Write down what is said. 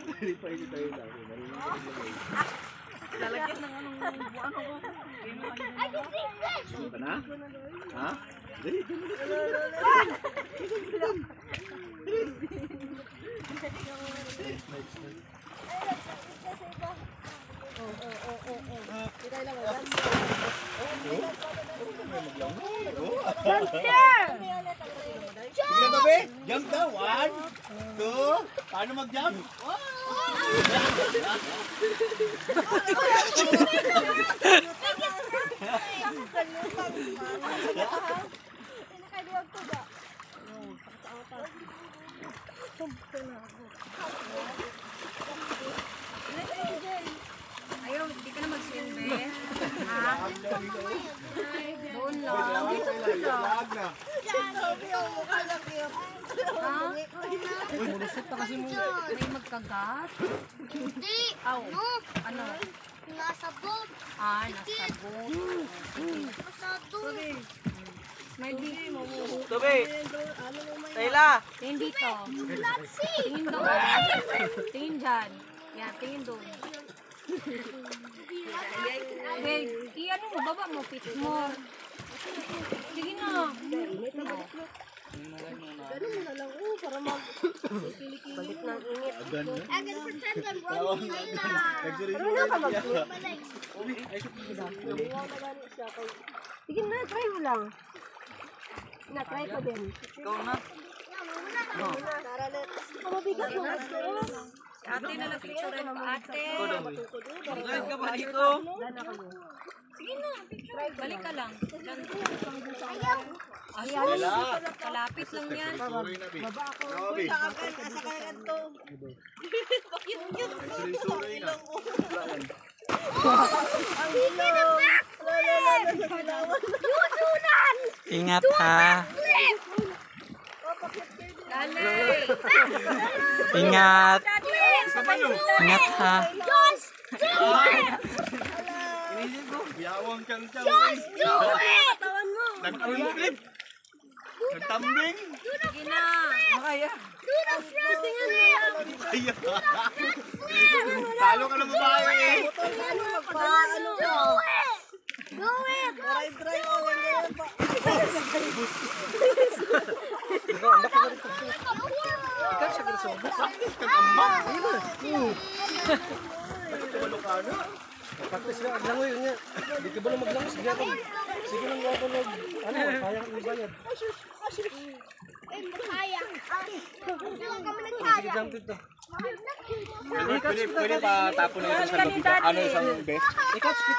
Hindi pa hindi tayo sabi. Lalagyan ng anong buwan ako. Ano ka na? Ha? Dali, sige na tabi! Jump daw! 1, 2, paano mag-jump? Ayaw, hindi ka na mag-swim, be. Ha? Doon lang. Dito ka lang. Ha? Uy, mulusot pa kasi mo. May magkagat? Hindi. Aw. No. Ano? Nasa boat. Nasa boat. Nasa doon. May di. Tobe! Tayla! Tingin dito. Tingin doon. Tingin dyan. Yan, tingin doon. Wait, i-ano mo, baba mo, fit mo. Sige na. Balik na ang init. I can pretend I'm running Sige na, try mo lang. Na-try ko din. Ikaw na. Mabigat mo. Ate na lang picture rin pa. Ate. Mag-live ka ba dito? Sige na, picture. Balik ka lang. Ayaw. Ayaw. Kalapit lang yan. Sorry na, Bi. Nabi. Asa kaya ganito. Sorry na. Ingat ha. Nanay. Ingat. Ingat ha. Inisip ko, biyawang tiyang-tiyang. Tawan mo. Nag-flip. Nagtambing. Sige na. Makaya. Do the frozen in there. Kaya. Talo ka ng babae eh. Do it. Do it. Ikaw siya gusto mo. Kag-amba. Tumalo ka na. Practice ka, aglangoy niya. Hindi ka ba na maglangoy? Sige ako. Sige lang ako mag... Ano, kaya kang ibayad. Kaya. Hindi kami nagkaya. Jump dito. Pwede pa tapon na isang best. Ikaw,